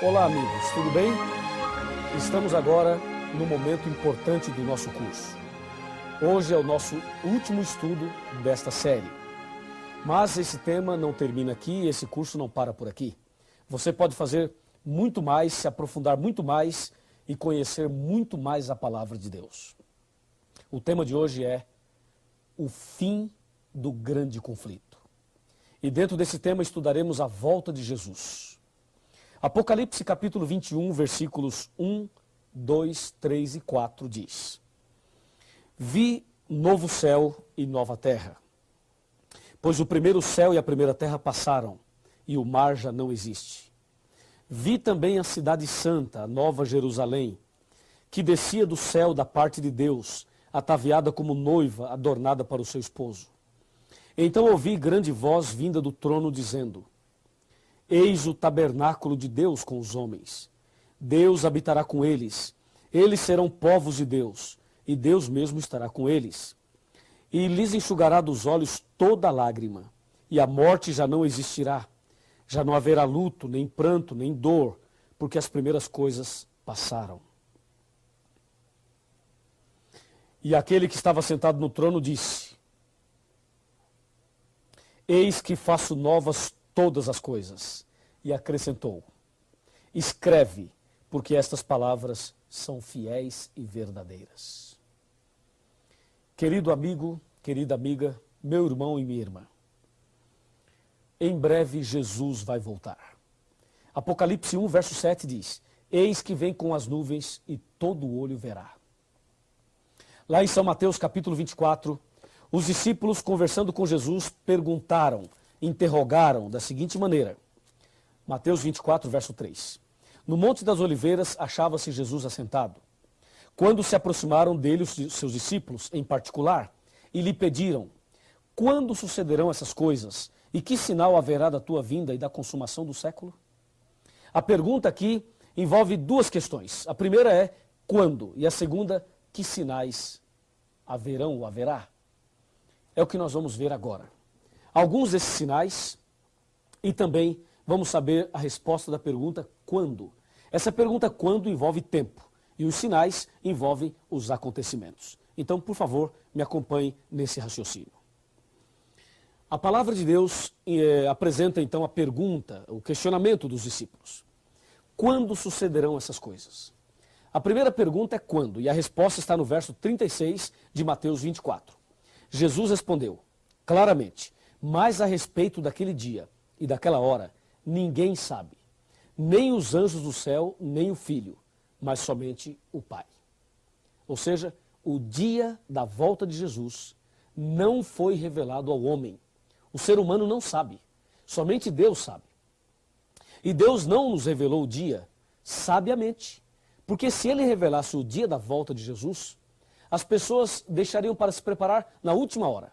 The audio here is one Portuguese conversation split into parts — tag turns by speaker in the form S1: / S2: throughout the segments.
S1: Olá, amigos, tudo bem? Estamos agora no momento importante do nosso curso. Hoje é o nosso último estudo desta série. Mas esse tema não termina aqui, esse curso não para por aqui. Você pode fazer muito mais, se aprofundar muito mais e conhecer muito mais a palavra de Deus. O tema de hoje é o fim do grande conflito. E dentro desse tema estudaremos a volta de Jesus. Apocalipse capítulo 21, versículos 1, 2, 3 e 4 diz: Vi novo céu e nova terra, pois o primeiro céu e a primeira terra passaram, e o mar já não existe. Vi também a cidade santa, a nova Jerusalém, que descia do céu da parte de Deus, ataviada como noiva adornada para o seu esposo. Então ouvi grande voz vinda do trono dizendo: Eis o tabernáculo de Deus com os homens. Deus habitará com eles. Eles serão povos de Deus, e Deus mesmo estará com eles. E lhes enxugará dos olhos toda lágrima, e a morte já não existirá. Já não haverá luto, nem pranto, nem dor, porque as primeiras coisas passaram. E aquele que estava sentado no trono disse: Eis que faço novas todas as coisas. E acrescentou: Escreve, porque estas palavras são fiéis e verdadeiras. Querido amigo, querida amiga, meu irmão e minha irmã, em breve Jesus vai voltar. Apocalipse 1, verso 7 diz: Eis que vem com as nuvens e todo olho verá. Lá em São Mateus capítulo 24, os discípulos conversando com Jesus perguntaram, interrogaram da seguinte maneira. Mateus 24, verso 3. No Monte das Oliveiras achava-se Jesus assentado. Quando se aproximaram dele os seus discípulos, em particular, e lhe pediram: Quando sucederão essas coisas? E que sinal haverá da tua vinda e da consumação do século? A pergunta aqui envolve duas questões. A primeira é quando? E a segunda, que sinais haverão ou haverá? É o que nós vamos ver agora. Alguns desses sinais e também vamos saber a resposta da pergunta quando. Essa pergunta quando envolve tempo e os sinais envolvem os acontecimentos. Então, por favor, me acompanhe nesse raciocínio. A palavra de Deus apresenta então a pergunta, o questionamento dos discípulos. Quando sucederão essas coisas? A primeira pergunta é quando, e a resposta está no verso 36 de Mateus 24. Jesus respondeu claramente: Mas a respeito daquele dia e daquela hora, ninguém sabe, nem os anjos do céu, nem o Filho, mas somente o Pai. Ou seja, o dia da volta de Jesus não foi revelado ao homem. O ser humano não sabe, somente Deus sabe. E Deus não nos revelou o dia sabiamente, porque se Ele revelasse o dia da volta de Jesus, as pessoas deixariam para se preparar na última hora.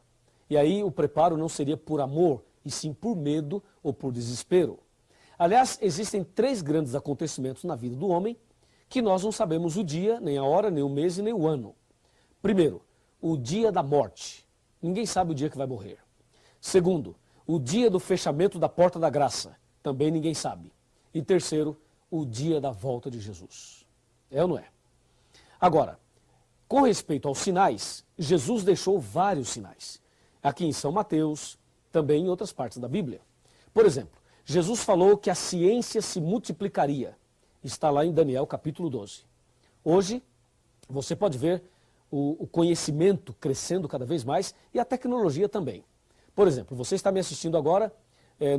S1: E aí o preparo não seria por amor, e sim por medo ou por desespero. Aliás, existem 3 grandes acontecimentos na vida do homem que nós não sabemos o dia, nem a hora, nem o mês e nem o ano. Primeiro, o dia da morte. Ninguém sabe o dia que vai morrer. Segundo, o dia do fechamento da porta da graça. Também ninguém sabe. E terceiro, o dia da volta de Jesus. É ou não é? Agora, com respeito aos sinais, Jesus deixou vários sinais. Aqui em São Mateus, também em outras partes da Bíblia. Por exemplo, Jesus falou que a ciência se multiplicaria. Está lá em Daniel capítulo 12. Hoje, você pode ver o conhecimento crescendo cada vez mais e a tecnologia também. Por exemplo, você está me assistindo agora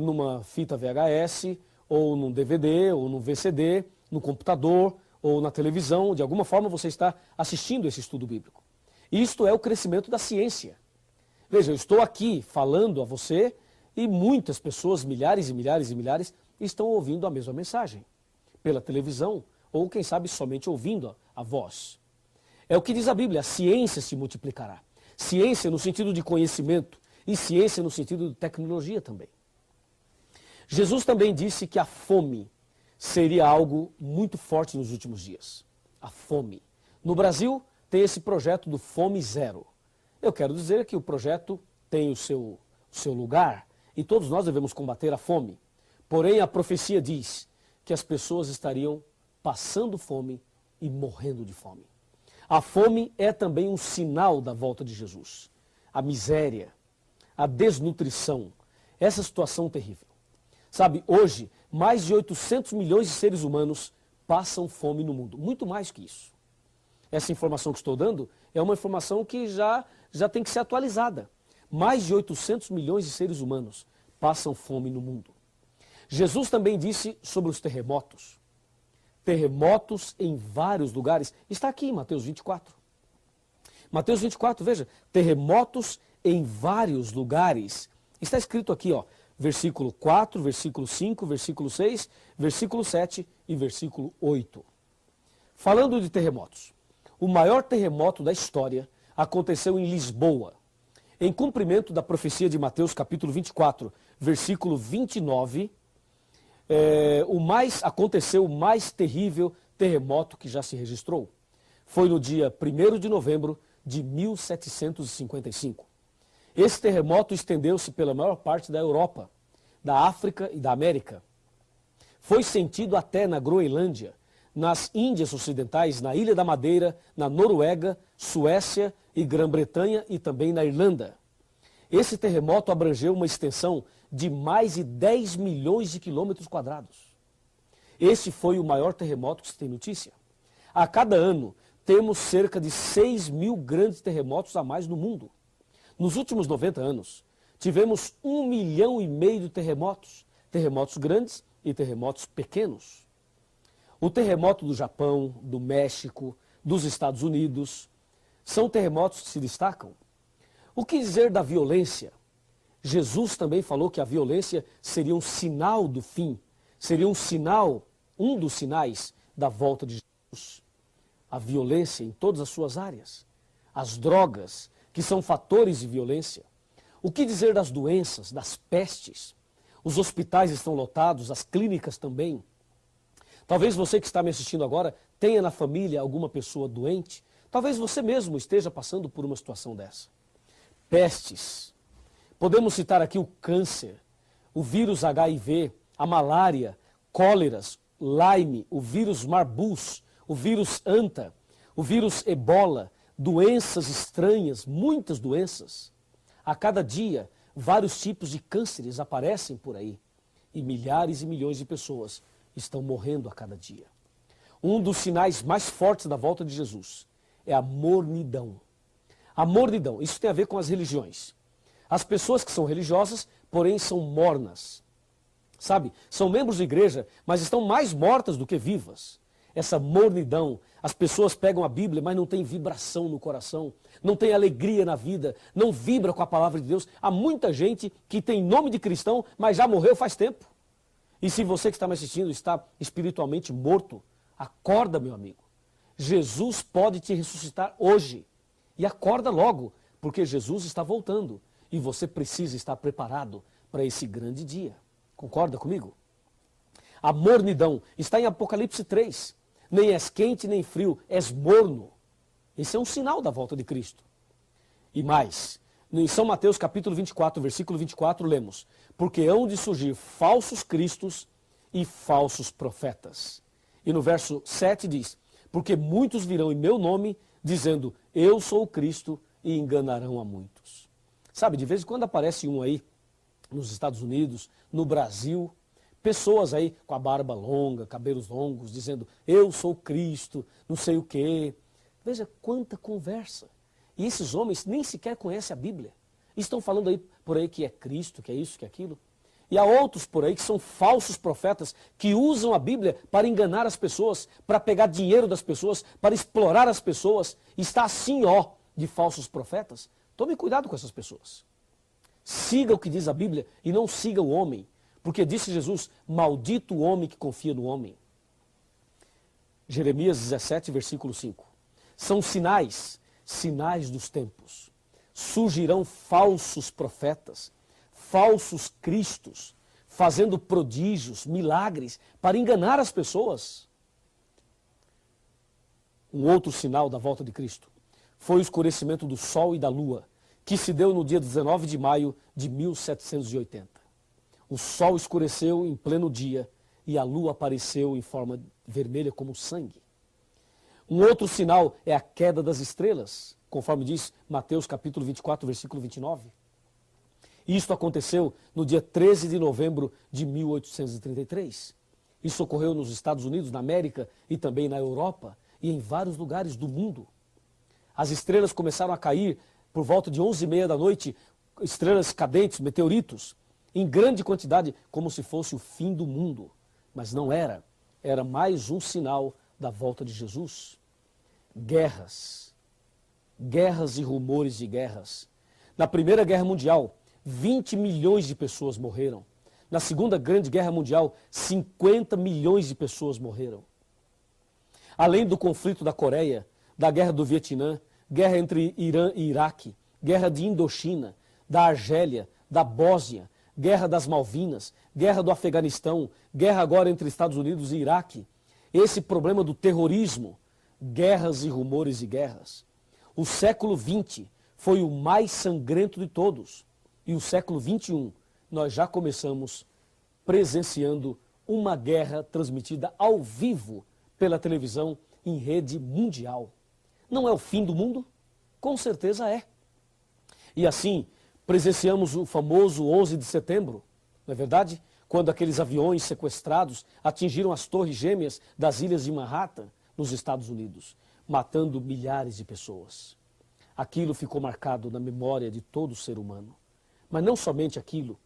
S1: numa fita VHS, ou num DVD, ou num VCD, no computador, ou na televisão. De alguma forma você está assistindo esse estudo bíblico. Isto é o crescimento da ciência. Veja, eu estou aqui falando a você e muitas pessoas, milhares e milhares e milhares, estão ouvindo a mesma mensagem. Pela televisão, ou quem sabe somente ouvindo a voz. É o que diz a Bíblia, a ciência se multiplicará. Ciência no sentido de conhecimento e ciência no sentido de tecnologia também. Jesus também disse que a fome seria algo muito forte nos últimos dias. A fome. No Brasil, tem esse projeto do Fome Zero. Eu quero dizer que o projeto tem o seu lugar e todos nós devemos combater a fome. Porém, a profecia diz que as pessoas estariam passando fome e morrendo de fome. A fome é também um sinal da volta de Jesus. A miséria, a desnutrição, essa situação terrível. Sabe, hoje, mais de 800 milhões de seres humanos passam fome no mundo. Muito mais que isso. Essa informação que estou dando é uma informação que já tem que ser atualizada. Mais de 800 milhões de seres humanos passam fome no mundo. Jesus também disse sobre os terremotos. Terremotos em vários lugares. Está aqui em Mateus 24. Mateus 24, veja, terremotos em vários lugares. Está escrito aqui, ó, versículo 4, versículo 5, versículo 6, versículo 7 e versículo 8. Falando de terremotos, o maior terremoto da história aconteceu em Lisboa, em cumprimento da profecia de Mateus capítulo 24, versículo 29, aconteceu o mais terrível terremoto que já se registrou. Foi no dia 1º de novembro de 1755. Esse terremoto estendeu-se pela maior parte da Europa, da África e da América. Foi sentido até na Groenlândia, nas Índias Ocidentais, na Ilha da Madeira, na Noruega, Suécia e Grã-Bretanha e também na Irlanda. Esse terremoto abrangeu uma extensão de mais de 10 milhões de quilômetros quadrados. Esse foi o maior terremoto que se tem notícia. A cada ano, temos cerca de 6 mil grandes terremotos a mais no mundo. Nos últimos 90 anos, tivemos 1,5 milhão de terremotos. Terremotos grandes e terremotos pequenos. O terremoto do Japão, do México, dos Estados Unidos, são terremotos que se destacam. O que dizer da violência? Jesus também falou que a violência seria um sinal do fim, seria um dos sinais da volta de Jesus. A violência em todas as suas áreas, as drogas, que são fatores de violência. O que dizer das doenças, das pestes? Os hospitais estão lotados, as clínicas também. Talvez você que está me assistindo agora tenha na família alguma pessoa doente. Talvez você mesmo esteja passando por uma situação dessa. Pestes. Podemos citar aqui o câncer, o vírus HIV, a malária, cóleras, Lyme, o vírus Marbus, o vírus Anta, o vírus Ebola, doenças estranhas, muitas doenças. A cada dia, vários tipos de cânceres aparecem por aí e milhares e milhões de pessoas estão morrendo a cada dia. Um dos sinais mais fortes da volta de Jesus é a mornidão. A mornidão, isso tem a ver com as religiões. As pessoas que são religiosas, porém são mornas. Sabe, são membros de igreja, mas estão mais mortas do que vivas. Essa mornidão, as pessoas pegam a Bíblia, mas não tem vibração no coração, não tem alegria na vida, não vibra com a palavra de Deus. Há muita gente que tem nome de cristão, mas já morreu faz tempo. E se você que está me assistindo está espiritualmente morto, acorda, meu amigo. Jesus pode te ressuscitar hoje. E acorda logo, porque Jesus está voltando. E você precisa estar preparado para esse grande dia. Concorda comigo? A mornidão está em Apocalipse 3. Nem és quente nem frio, és morno. Esse é um sinal da volta de Cristo. E mais, em São Mateus capítulo 24, versículo 24, lemos: porque hão de surgir falsos cristos e falsos profetas. E no verso 7 diz: porque muitos virão em meu nome, dizendo, eu sou o Cristo, e enganarão a muitos. Sabe, de vez em quando aparece um aí, nos Estados Unidos, no Brasil, pessoas aí com a barba longa, cabelos longos, dizendo, eu sou Cristo, não sei o quê. Veja quanta conversa. E esses homens nem sequer conhecem a Bíblia. Estão falando aí por aí que é Cristo, que é isso, que é aquilo. E há outros por aí que são falsos profetas, que usam a Bíblia para enganar as pessoas, para pegar dinheiro das pessoas, para explorar as pessoas. Está assim, ó, de falsos profetas. Tome cuidado com essas pessoas. Siga o que diz a Bíblia e não siga o homem. Porque disse Jesus, maldito o homem que confia no homem. Jeremias 17, versículo 5. São sinais dos tempos. Surgirão falsos profetas, falsos cristos, fazendo prodígios, milagres, para enganar as pessoas. Um outro sinal da volta de Cristo foi o escurecimento do sol e da lua, que se deu no dia 19 de maio de 1780. O sol escureceu em pleno dia e a lua apareceu em forma vermelha como sangue. Um outro sinal é a queda das estrelas, conforme diz Mateus capítulo 24, versículo 29. Isto aconteceu no dia 13 de novembro de 1833. Isso ocorreu nos Estados Unidos, na América e também na Europa e em vários lugares do mundo. As estrelas começaram a cair por volta de 11h30 da noite, estrelas cadentes, meteoritos, em grande quantidade, como se fosse o fim do mundo. Mas não era. Era mais um sinal da volta de Jesus. Guerras. Guerras e rumores de guerras. Na Primeira Guerra Mundial, 20 milhões de pessoas morreram. Na Segunda Grande Guerra Mundial, 50 milhões de pessoas morreram. Além do conflito da Coreia, da Guerra do Vietnã, guerra entre Irã e Iraque, guerra de Indochina, da Argélia, da Bósnia, guerra das Malvinas, guerra do Afeganistão, guerra agora entre Estados Unidos e Iraque. Esse problema do terrorismo, guerras e rumores de guerras. O século XX foi o mais sangrento de todos. E o século XXI, nós já começamos presenciando uma guerra transmitida ao vivo pela televisão em rede mundial. Não é o fim do mundo? Com certeza é. E assim, presenciamos o famoso 11 de setembro, não é verdade? Quando aqueles aviões sequestrados atingiram as torres gêmeas das ilhas de Manhattan, nos Estados Unidos, matando milhares de pessoas. Aquilo ficou marcado na memória de todo ser humano. Mas não somente aquilo,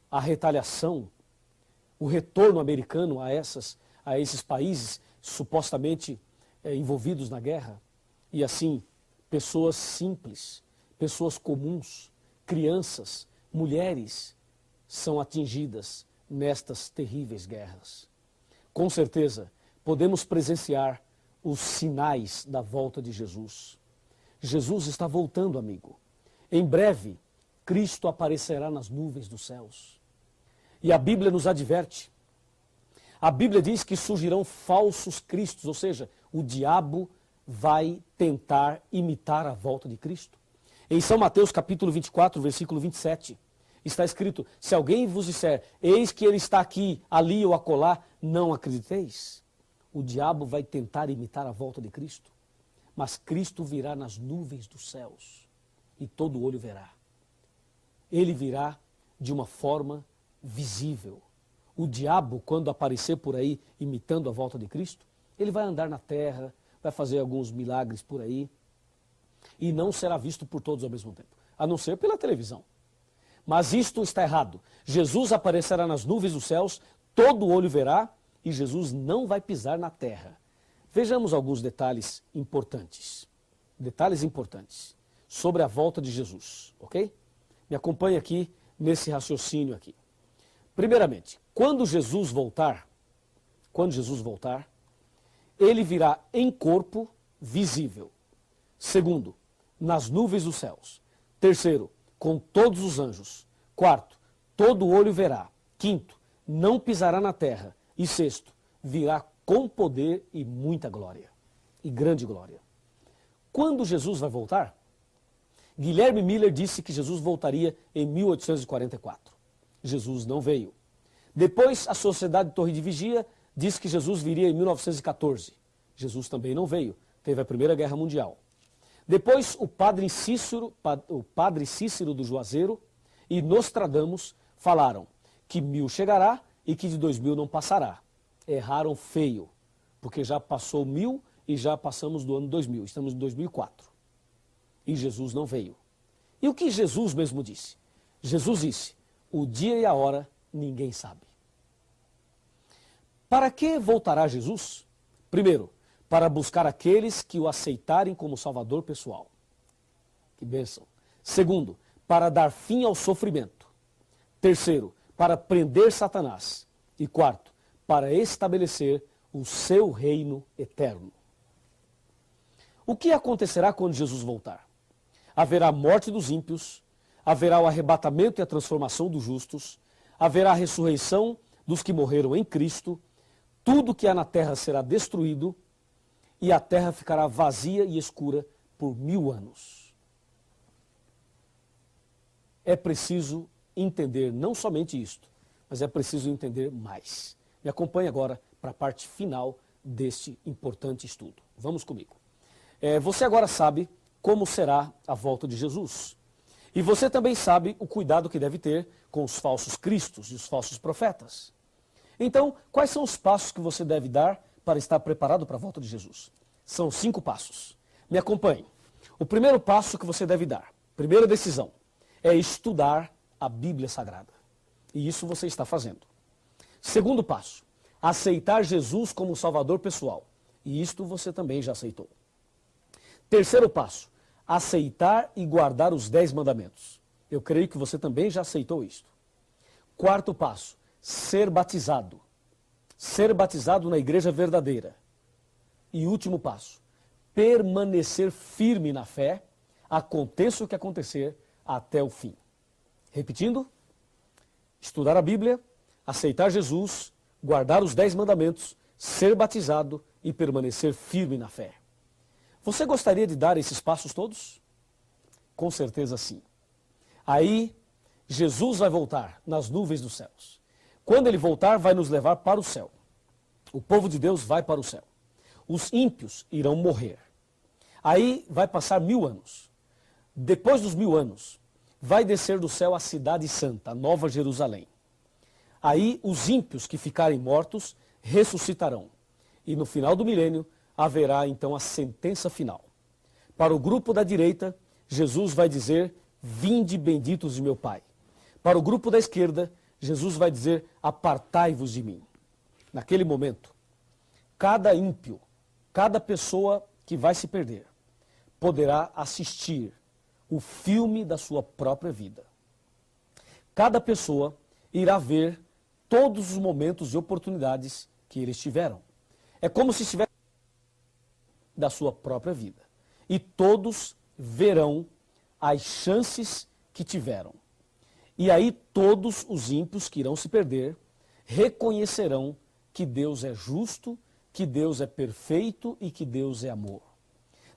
S1: a retaliação, o retorno americano a esses países supostamente envolvidos na guerra. E assim, pessoas simples, pessoas comuns, crianças, mulheres são atingidas nestas terríveis guerras. Com certeza, podemos presenciar os sinais da volta de Jesus. Jesus está voltando, amigo. Em breve, Cristo aparecerá nas nuvens dos céus. E a Bíblia nos adverte. A Bíblia diz que surgirão falsos cristos, ou seja, o diabo vai tentar imitar a volta de Cristo. Em São Mateus capítulo 24, versículo 27, está escrito: se alguém vos disser, eis que ele está aqui, ali ou acolá, não acrediteis. O diabo vai tentar imitar a volta de Cristo, mas Cristo virá nas nuvens dos céus e todo olho verá. Ele virá de uma forma visível. O diabo, quando aparecer por aí imitando a volta de Cristo, ele vai andar na terra, vai fazer alguns milagres por aí e não será visto por todos ao mesmo tempo, a não ser pela televisão. Mas isto está errado. Jesus aparecerá nas nuvens dos céus, todo olho verá e Jesus não vai pisar na terra. Vejamos alguns detalhes importantes. Detalhes importantes sobre a volta de Jesus, ok? Me acompanhe aqui nesse raciocínio aqui. Primeiramente, quando Jesus voltar, ele virá em corpo visível. Segundo, nas nuvens dos céus. Terceiro, com todos os anjos. Quarto, todo olho verá. Quinto, não pisará na terra. E sexto, virá com poder e muita glória. E grande glória. Quando Jesus vai voltar? Guilherme Miller disse que Jesus voltaria em 1844. Jesus não veio. Depois, a Sociedade Torre de Vigia disse que Jesus viria em 1914. Jesus também não veio. Teve a Primeira Guerra Mundial. Depois, o padre Cícero do Juazeiro e Nostradamus falaram que 1000 chegará e que de 2000 não passará. Erraram feio, porque já passou 1000 e já passamos do ano 2000. Estamos em 2004. E Jesus não veio. E o que Jesus mesmo disse? Jesus disse: o dia e a hora ninguém sabe. Para que voltará Jesus? Primeiro, para buscar aqueles que o aceitarem como Salvador pessoal. Que bênção. Segundo, para dar fim ao sofrimento. Terceiro, para prender Satanás. E quarto, para estabelecer o seu reino eterno. O que acontecerá quando Jesus voltar? Haverá a morte dos ímpios, haverá o arrebatamento e a transformação dos justos, haverá a ressurreição dos que morreram em Cristo, tudo que há na terra será destruído e a terra ficará vazia e escura por 1000 anos. É preciso entender não somente isto, mas é preciso entender mais. Me acompanhe agora para a parte final deste importante estudo. Vamos comigo. Você agora sabe como será a volta de Jesus. E você também sabe o cuidado que deve ter com os falsos cristos e os falsos profetas. Então, quais são os passos que você deve dar para estar preparado para a volta de Jesus? São 5 passos. Me acompanhe. O primeiro passo que você deve dar, primeira decisão, é estudar a Bíblia Sagrada. E isso você está fazendo. Segundo passo, aceitar Jesus como Salvador pessoal. E isto você também já aceitou. Terceiro passo, aceitar e guardar os 10 mandamentos. Eu creio que você também já aceitou isto. Quarto passo, ser batizado. Ser batizado na igreja verdadeira. E último passo, permanecer firme na fé, aconteça o que acontecer, até o fim. Repetindo, estudar a Bíblia, aceitar Jesus, guardar os 10 mandamentos, ser batizado e permanecer firme na fé. Você gostaria de dar esses passos todos? Com certeza sim. Aí, Jesus vai voltar nas nuvens dos céus. Quando ele voltar, vai nos levar para o céu. O povo de Deus vai para o céu. Os ímpios irão morrer. Aí vai passar 1000 anos. Depois dos 1000 anos, vai descer do céu a cidade santa, a Nova Jerusalém. Aí os ímpios que ficarem mortos ressuscitarão. E no final do milênio haverá então a sentença final. Para o grupo da direita, Jesus vai dizer, vinde benditos de meu Pai. Para o grupo da esquerda, Jesus vai dizer, apartai-vos de mim. Naquele momento, cada ímpio, cada pessoa que vai se perder, poderá assistir o filme da sua própria vida. Cada pessoa irá ver todos os momentos e oportunidades que eles tiveram. É como se estivesse da sua própria vida. E todos verão as chances que tiveram. E aí todos os ímpios que irão se perder reconhecerão que Deus é justo, que Deus é perfeito e que Deus é amor.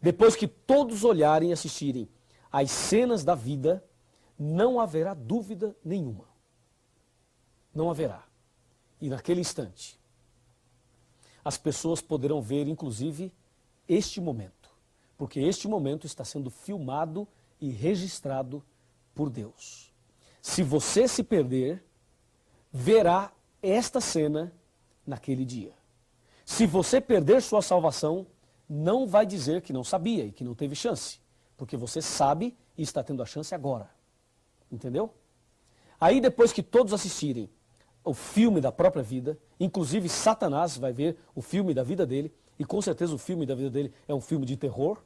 S1: Depois que todos olharem e assistirem as cenas da vida, não haverá dúvida nenhuma. Não haverá. E naquele instante, as pessoas poderão ver, inclusive, este momento. Porque este momento está sendo filmado e registrado por Deus. Se você se perder, verá esta cena naquele dia. Se você perder sua salvação, não vai dizer que não sabia e que não teve chance. Porque você sabe e está tendo a chance agora. Entendeu? Aí depois que todos assistirem o filme da própria vida, inclusive Satanás vai ver o filme da vida dele, e com certeza o filme da vida dele é um filme de terror.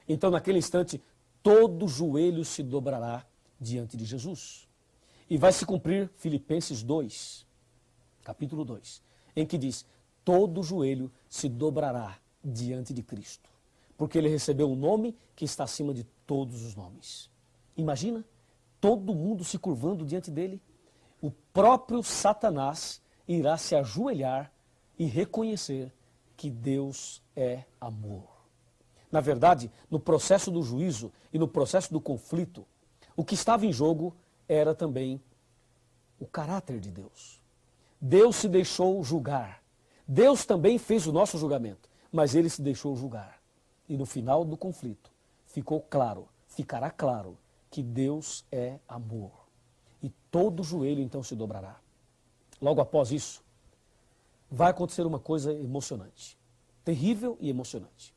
S1: Então naquele instante, todo joelho se dobrará diante de Jesus. E vai se cumprir Filipenses 2, capítulo 2, em que diz, todo joelho se dobrará diante de Cristo, porque ele recebeu um nome que está acima de todos os nomes. Imagina, todo mundo se curvando diante dele. O próprio Satanás irá se ajoelhar e reconhecer que Deus é amor. Na verdade, no processo do juízo e no processo do conflito, o que estava em jogo era também o caráter de Deus. Deus se deixou julgar. Deus também fez o nosso julgamento, mas ele se deixou julgar. E no final do conflito, ficará claro que Deus é amor. E todo joelho então se dobrará. Logo após isso, vai acontecer uma coisa emocionante. Terrível e emocionante.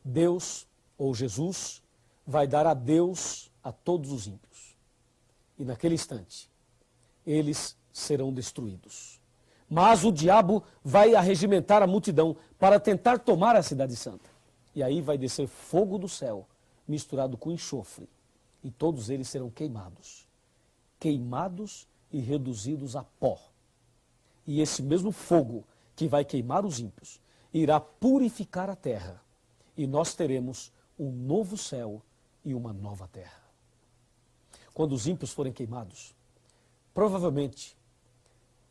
S1: Deus, ou Jesus, vai dar adeus a todos os ímpios. E naquele instante, eles serão destruídos. Mas o diabo vai arregimentar a multidão para tentar tomar a cidade santa. E aí vai descer fogo do céu, misturado com enxofre. E todos eles serão queimados. Queimados e reduzidos a pó. E esse mesmo fogo que vai queimar os ímpios, irá purificar a terra. E nós teremos um novo céu e uma nova terra. Quando os ímpios forem queimados, provavelmente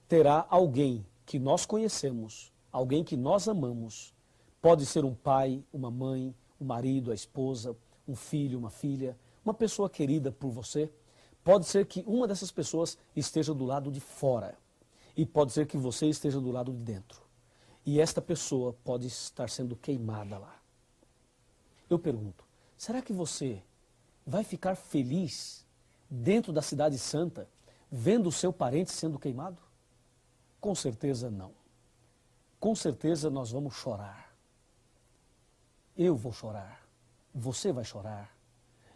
S1: terá alguém que nós conhecemos, alguém que nós amamos. Pode ser um pai, uma mãe, um marido, a esposa, um filho, uma filha, uma pessoa querida por você. Pode ser que uma dessas pessoas esteja do lado de fora. E pode ser que você esteja do lado de dentro. E esta pessoa pode estar sendo queimada lá. Eu pergunto, será que você vai ficar feliz dentro da cidade santa, vendo o seu parente sendo queimado? Com certeza não. Com certeza nós vamos chorar. Eu vou chorar. Você vai chorar.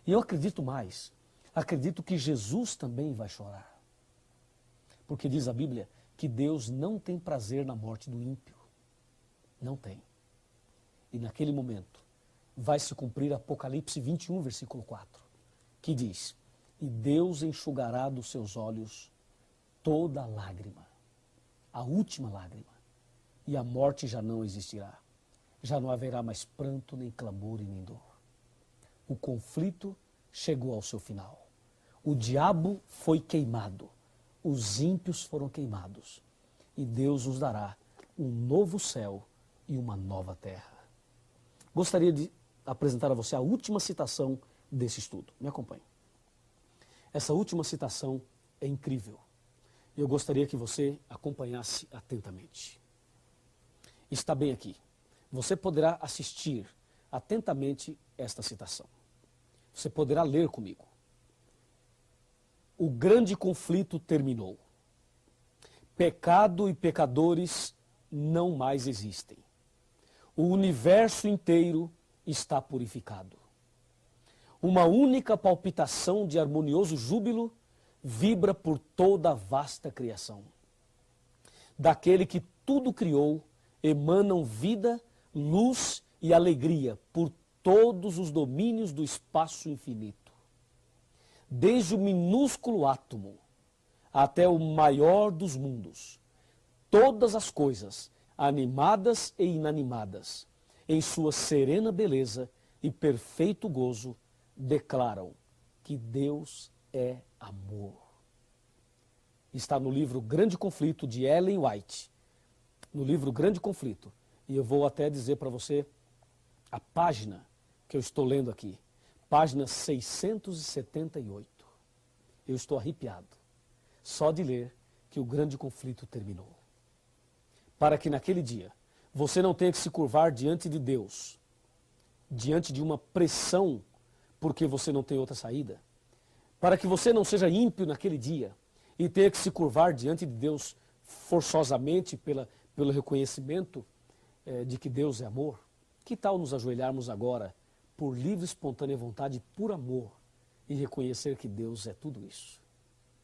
S1: E eu acredito mais. Acredito que Jesus também vai chorar. Porque diz a Bíblia que Deus não tem prazer na morte do ímpio. Não tem. E naquele momento vai se cumprir Apocalipse 21, versículo 4, que diz: e Deus enxugará dos seus olhos toda lágrima, a última lágrima, e a morte já não existirá. Já não haverá mais pranto, nem clamor e nem dor. O conflito chegou ao seu final. O diabo foi queimado. Os ímpios foram queimados. E Deus nos dará um novo céu e uma nova terra. Gostaria de apresentar a você a última citação desse estudo. Me acompanhe. Essa última citação é incrível. Eu gostaria que você acompanhasse atentamente. Está bem aqui. Você poderá assistir atentamente esta citação. Você poderá ler comigo. O grande conflito terminou. Pecado e pecadores não mais existem. O universo inteiro está purificado. Uma única palpitação de harmonioso júbilo vibra por toda a vasta criação. Daquele que tudo criou, emanam vida, luz e alegria por todos os domínios do espaço infinito. Desde o minúsculo átomo até o maior dos mundos, todas as coisas, animadas e inanimadas, em sua serena beleza e perfeito gozo, declaram que Deus é amor. Está no livro Grande Conflito, de Ellen White. No livro Grande Conflito. E eu vou até dizer para você a página que eu estou lendo aqui. Página 678. Eu estou arrepiado só de ler que o grande conflito terminou. Para que naquele dia você não tenha que se curvar diante de Deus, diante de uma pressão, porque você não tem outra saída. Para que você não seja ímpio naquele dia e tenha que se curvar diante de Deus forçosamente pelo reconhecimento de que Deus é amor. Que tal nos ajoelharmos agora por livre, espontânea vontade, por amor, e reconhecer que Deus é tudo isso?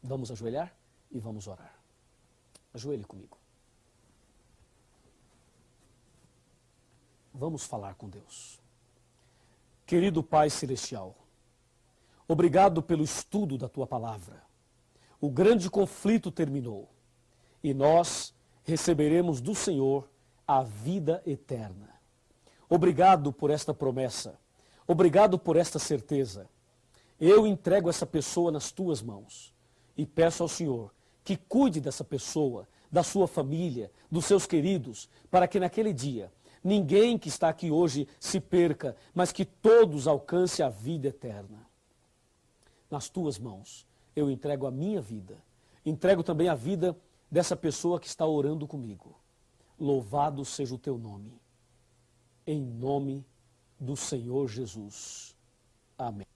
S1: Vamos ajoelhar e vamos orar. Ajoelhe comigo. Vamos falar com Deus. Querido Pai Celestial, obrigado pelo estudo da Tua Palavra. O grande conflito terminou e nós receberemos do Senhor a vida eterna. Obrigado por esta promessa. Obrigado por esta certeza. Eu entrego essa pessoa nas Tuas mãos e peço ao Senhor que cuide dessa pessoa, da sua família, dos seus queridos, para que naquele dia ninguém que está aqui hoje se perca, mas que todos alcancem a vida eterna. Nas Tuas mãos eu entrego a minha vida, entrego também a vida dessa pessoa que está orando comigo. Louvado seja o Teu nome. Em nome do Senhor Jesus. Amém.